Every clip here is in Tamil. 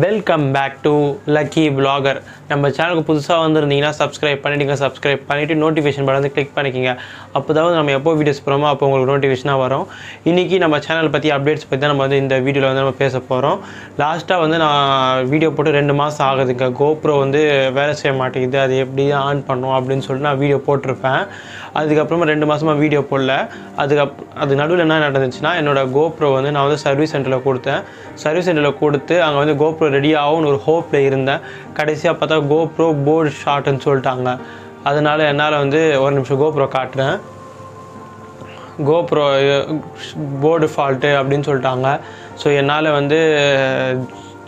Welcome back to Lucky vlogger. நம்ம சேனலுக்கு புதுசாக வந்திருந்தீங்கன்னா சப்ஸ்கிரைப் பண்ணிவிட்டு நோட்டிஃபிகேஷன் பட்டன் கிளிக் பண்ணிக்கிங்க. அப்போ தான் நம்ம எப்போ வீடியோஸ் போகிறோமோ அப்போ உங்களுக்கு நோட்டிஃபிகேஷனாக வரும். இன்றைக்கி நம்ம சேனல் பற்றி அப்டேட்ஸ் பற்றி தான் நம்ம வந்து இந்த வீடியோவில் வந்து நம்ம பேச போகிறோம். லாஸ்ட்டாக வந்து நான் வீடியோ போட்டு 2 மாதம் ஆகுதுங்க. கோப்ரோ வந்து வேலை செய்ய மாட்டேங்குது, அது எப்படி ஆன் பண்ணும் அப்படின்னு சொல்லிட்டு நான் வீடியோ போட்டிருப்பேன். அதுக்கப்புறமா 2 மாதமாக வீடியோ போடல. அது நடுவில் என்ன நடந்துச்சுன்னா, என்னோடய கோப்ரோ வந்து நான் வந்து சர்வீஸ் சென்டரில் கொடுத்தேன். சர்வீஸ் சென்டரில் கொடுத்து அங்கே வந்து கோப்ரோ ரெடி ஆகும்னு ஒரு ஹோப்பில் இருந்தேன். கடைசியாக பார்த்தா கோப்ரோ போர்டு ஷார்ட்டுன்னு சொல்லிட்டாங்க. அதனால் என்னால் வந்து ஒரு நிமிஷம் கோப்ரோ காட்டுறேன். கோப்ரோ போர்டு ஃபால்ட்டு அப்படின்னு சொல்லிட்டாங்க. ஸோ என்னால் வந்து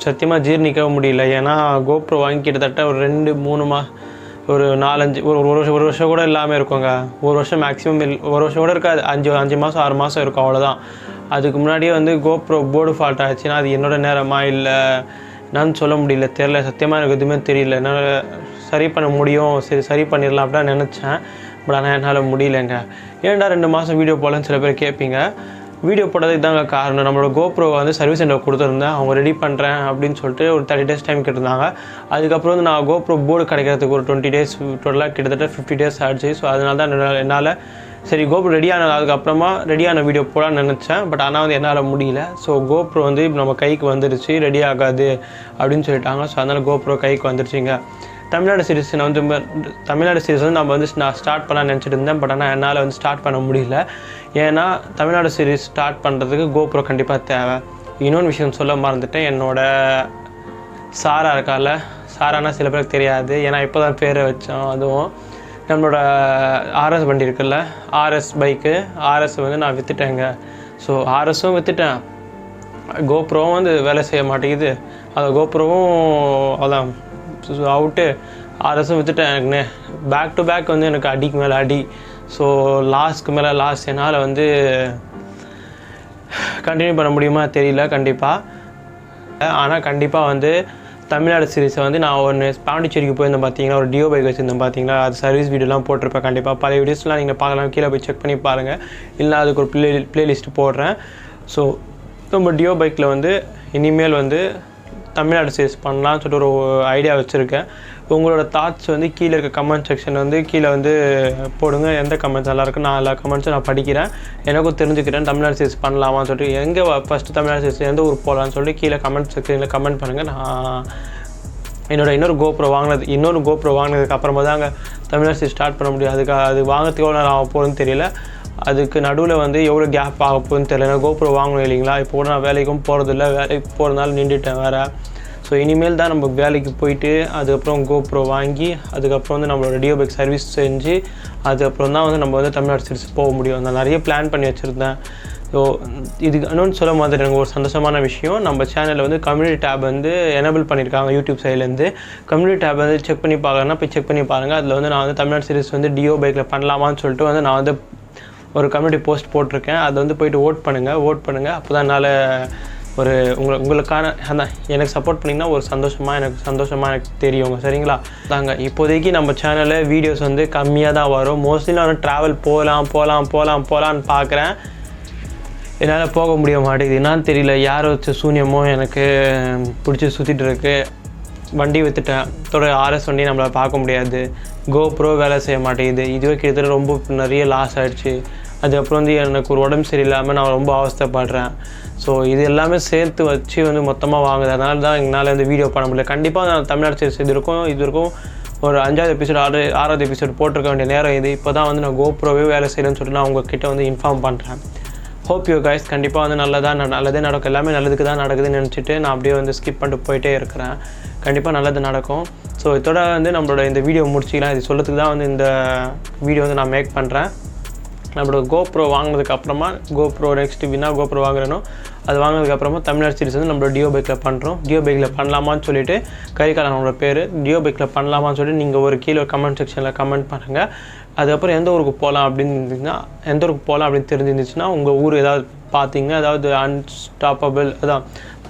சத்தியமாக ஜீர்ணிக்க முடியல. ஏன்னா கோப்ரோ வாங்கி கிட்டத்தட்ட ஒரு 2-3 ஒரு 4-5 ஒரு வருஷம் கூட இல்லாமல் இருக்குங்க. ஒரு வருஷம் மேக்ஸிமம் ஒரு வருஷம் கூட இருக்காது. 5 மாதம் 6 மாதம் இருக்கும், அவ்வளோதான். அதுக்கு முன்னாடியே வந்து கோப்ரோ போர்டு ஃபால்ட் ஆச்சுன்னா அது என்னோடய நேரமா இல்லை என்னன்னு சொல்ல முடியல, தெரில. சத்தியமாக எனக்கு எதுவுமே தெரியல. என்னால் சரி பண்ண முடியும், சரி பண்ணிடலாம் அப்படின்னு நினச்சேன். பட் ஆனால் என்னால் முடியலைங்க. ஏன்டா 2 மாதம் வீடியோ போடலன்னு சில பேர் கேட்பீங்க. வீடியோ போட்டதுக்கு தாங்க காரணம். நம்மளோட கோப்ரோ வந்து சர்வீஸ் சென்டர் கொடுத்துருந்தேன். அவங்க ரெடி பண்ணுறேன் அப்படின்னு சொல்லிட்டு ஒரு 30 days டைம் கேட்டிருந்தாங்க. அதுக்கப்புறம் வந்து நான் கோப்ரோ போர்டு கிடைக்கிறதுக்கு ஒரு 20 days, டோட்டலாக கிட்டத்தட்ட 50 days ஆகிடுச்சு. ஸோ அதனால தான் என்னால் சரி கோப்ரோ அதுக்கப்புறமா ரெடியான வீடியோ போடலான்னு நினச்சேன். பட் ஆனால் வந்து என்னால் முடியல. ஸோ கோப்ரோ வந்து இப்போ நம்ம கைக்கு வந்துடுச்சு, ரெடி ஆகாது அப்படின்னு சொல்லிட்டாங்க. ஸோ அதனால் கோப்ரோ கைக்கு வந்துடுச்சிங்க. தமிழ்நாடு சீரிஸ் வந்து நம்ம வந்து நான் ஸ்டார்ட் பண்ண நினச்சிட்டு இருந்தேன். பட் ஆனால் என்னால் வந்து ஸ்டார்ட் பண்ண முடியல. ஏன்னா தமிழ்நாடு சீரிஸ் ஸ்டார்ட் பண்ணுறதுக்கு கோப்ரோ கண்டிப்பாக தேவை. இன்னொன்று விஷயம் சொல்ல மறந்துட்டேன். என்னோட சாரா இருக்கால, சாரானா சில பேருக்கு தெரியாது, ஏன்னா இப்போ தான் பேரை வச்சோம். அதுவும் நம்மளோட ஆர்எஸ் வண்டி இருக்குல்ல, ஆர்எஸ் பைக்கு, ஆர்எஸ் வந்து நான் விற்றுட்டேங்க. ஸோ ஆர்எஸும் விற்றுட்டேன், கோப்ரோவும் வந்து வேலை செய்ய மாட்டேங்குது. அது கோப்ரோவும் அதான் அவுட்டு, ஆர்எஸும் விற்றுட்டேன். எனக்கு பேக் டு பேக் வந்து எனக்கு அடிக்கு மேலே அடி. ஸோ லாஸ்க்கு மேலே லாஸ். என்னால் வந்து கண்டினியூ பண்ண முடியுமா தெரியல கண்டிப்பாக. ஆனால் கண்டிப்பாக வந்து தமிழ்நாடு சீரிஸை வந்து நான் ஒன்று பாண்டிச்சேரிக்கு போயிருந்தேன் பார்த்தீங்கன்னா, ஒரு டியோ பைக் வச்சுருந்தேன் பார்த்தீங்களா, அது சர்வீஸ் வீடியோலாம் போட்டிருப்பேன். கண்டிப்பாக பழைய வீடியோஸ்லாம் நீங்கள் பார்க்கலாம், கீழே போய் செக் பண்ணி பாருங்கள். இல்லை அதுக்கு ஒரு ப்ளேலிஸ்ட்டு போடுறேன். ஸோ நம்ம டியோ பைக்கில் வந்து இனிமேல் வந்து தமிழ்நாடு சீரிஸ் பண்ணலான்னு சொல்லிட்டு ஒரு ஐடியா வச்சுருக்கேன். உங்களோட தாட்ஸ் வந்து கீழே இருக்க கமெண்ட் செக்ஷன் வந்து கீழே வந்து போடுங்க. எந்த கமெண்ட்ஸ் நல்லாயிருக்கு, நான் எல்லா கமெண்ட்ஸும் நான் படிக்கிறேன், எனக்கும் தெரிஞ்சுக்கிறேன். தமிழ்நாடு சீரிஸ் பண்ணலாமான்னு சொல்லிட்டு எங்கே ஃபஸ்ட்டு தமிழ்நாடு சீரிஸ் எந்த ஊர் போகலான்னு சொல்லிட்டு கீழே கமெண்ட் செக்ஷனில் கமெண்ட் பண்ணுங்கள். நான் இன்னொரு கோப்ரோ வாங்கினதுக்கு அப்புறமா தாங்க தமிழ்நாடு சீரிஸ் ஸ்டார்ட் பண்ண முடியும். அது வாங்கிறதுக்கு எவ்வளோ நேரம் ஆக போகுதுன்னு தெரியல. அதுக்கு நடுவில் வந்து எவ்வளோ கேப் ஆக போகுதுன்னு தெரியல. நான் கோப்ரோ வாங்கணும் இல்லைங்களா. இப்போ கூட நான் வேலைக்கும் போகிறதில்ல, வேலைக்கு போகிறதுனால நின்றுட்டேன் வேறு. ஸோ இனிமேல் தான் நம்ம வேலைக்கு போயிட்டு அதுக்கப்புறம் கோப்ரோ வாங்கி அதுக்கப்புறம் வந்து நம்மளோட டியோ பைக் சர்வீஸ் செஞ்சு அதுக்கப்புறம் தான் வந்து நம்ம வந்து தமிழ்நாடு சீரிஸ் போக முடியும். நான் நிறைய பிளான் பண்ணி வச்சுருந்தேன். ஸோ இதுக்கு இன்னொன்று சொல்ல மாதிரி எனக்கு ஒரு சந்தோஷமான விஷயம், நம்ம சேனலில் வந்து கம்யூனிட்டி டேப் வந்து எனேபிள் பண்ணியிருக்காங்க யூடியூப் சைட்லேருந்து. கம்யூனிட்டி டேப் வந்து செக் பண்ணி பார்க்கறேன்னா போய் செக் பண்ணி பாருங்கள். அதில் வந்து நான் வந்து தமிழ்நாடு சீரிஸ் வந்து டியோ பைக்கில் பண்ணலாமான்னு சொல்லிட்டு வந்து நான் வந்து ஒரு கம்யூனிட்டி போஸ்ட் போட்டிருக்கேன். அதை வந்து போய்ட்டு ஓட் பண்ணுங்கள். அப்போ தான் என்னால் ஒரு உங்களுக்கான அந்த எனக்கு சப்போர்ட் பண்ணிங்கன்னா ஒரு சந்தோஷமாக எனக்கு தெரியுங்க. சரிங்களா தாங்க. இப்போதைக்கு நம்ம சேனலில் வீடியோஸ் வந்து கம்மியாக தான் வரும். மோஸ்ட்லி நான் வந்து ட்ராவல் போகலான்னு பார்க்குறேன். என்னால் போக முடிய மாட்டேங்குது. என்னான்னு தெரியல, யாரை வச்ச சூன்யமோ எனக்கு பிடிச்சி சுற்றிட்டு இருக்கு. வண்டி விற்றுட்டேன், ஆர்எஸ் வண்டி நம்மளை பார்க்க முடியாது. கோப்ரோ வேலை செய்ய மாட்டேங்குது. இதுவே கிட்டத்தட்ட ரொம்ப நிறைய லாஸ் ஆகிடுச்சு. அதுக்கப்புறம் வந்து எனக்கு ஒரு உடம்பு சரியில்லாமல் நான் ரொம்ப அவஸ்தைப்படுறேன். ஸோ இது எல்லாமே சேர்த்து வச்சு வந்து மொத்தமாக வாங்குது. அதனால தான் என்னால் வந்து வீடியோ பண்ண முடியல. கண்டிப்பாக நான் தமிழ்நாடு சீரிஸ் இது இருக்கும் ஒரு 5வது எபிசோட் 6வது எபிசோட் போட்டிருக்க வேண்டிய நேரம் இது. இப்போ தான் வந்து நான் கோப்ரோவே வேலை செய்யணும்னு சொல்லிட்டு நான் உங்ககிட்ட வந்து இன்ஃபார்ம் பண்ணுறேன். ஹோப் யூ கைஸ் கண்டிப்பாக வந்து நல்லதே நடக்கும். எல்லாமே நல்லதுக்கு தான் நடக்குதுன்னு நினச்சிட்டு நான் அப்படியே வந்து ஸ்கிப் பண்ணிட்டு போயிட்டே இருக்கிறேன். கண்டிப்பாக நல்லது நடக்கும். ஸோ இதோட வந்து நம்மளோட இந்த வீடியோ முடிச்சிக்கலாம். இது சொல்லத்துக்கு தான் வந்து இந்த வீடியோ வந்து நான் மேக் பண்ணுறேன். நம்மளோட கோப்ரோ வாங்கினதுக்கப்புறமா கோப்ரோ நெக்ஸ்ட் கோப்ரோ வாங்குறேனோ அது வாங்கினதுக்கப்புறமா தமிழ்நாடு சீரிஸ் வந்து நம்மளோட டியோ பைக்கில் பண்ணுறோம். டியோ பைக்கில் பண்ணலாமான்னு சொல்லிட்டு கரிகாலனோட பேர் டியோ பைக்கில் பண்ணலாமான்னு சொல்லிட்டு நீங்கள் ஒரு கீழே கமெண்ட் செக்ஷனில் கமெண்ட் பண்ணுங்கள். அதுக்கப்புறம் எந்த ஊருக்கு போகலாம் அப்படின்னு தெரிஞ்சிருந்துச்சுன்னா உங்கள் ஊர் ஏதாவது பார்த்தீங்கன்னா, அதாவது அன்ஸ்டாப்பபிள் அதான்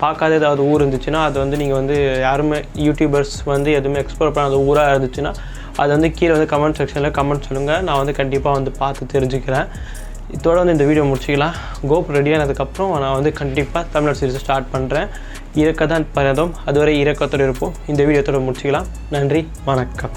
பார்க்காத ஏதாவது ஊர் இருந்துச்சுன்னா அது வந்து நீங்கள் வந்து யாருமே யூடியூபர்ஸ் வந்து எதுவுமே எக்ஸ்ப்ளோர் பண்ணாத ஊராக இருந்துச்சுன்னா அது வந்து கீழே வந்து கமெண்ட் செக்ஷனில் கமெண்ட் சொல்லுங்கள். நான் வந்து கண்டிப்பாக வந்து பார்த்து தெரிஞ்சுக்கிறேன். இதோட வந்து இந்த வீடியோ முடிச்சிக்கலாம். கோப்ரோ ரெடி ஆனதுக்கப்புறம் நான் வந்து கண்டிப்பாக தமிழ்நாடு சீரிஸ் ஸ்டார்ட் பண்ணுறேன். இறக்க தான் பிறந்தோம், அதுவரை இறக்கத்தோடு இருப்போம். இந்த வீடியோத்தோடு முடிச்சுக்கலாம். நன்றி, வணக்கம்.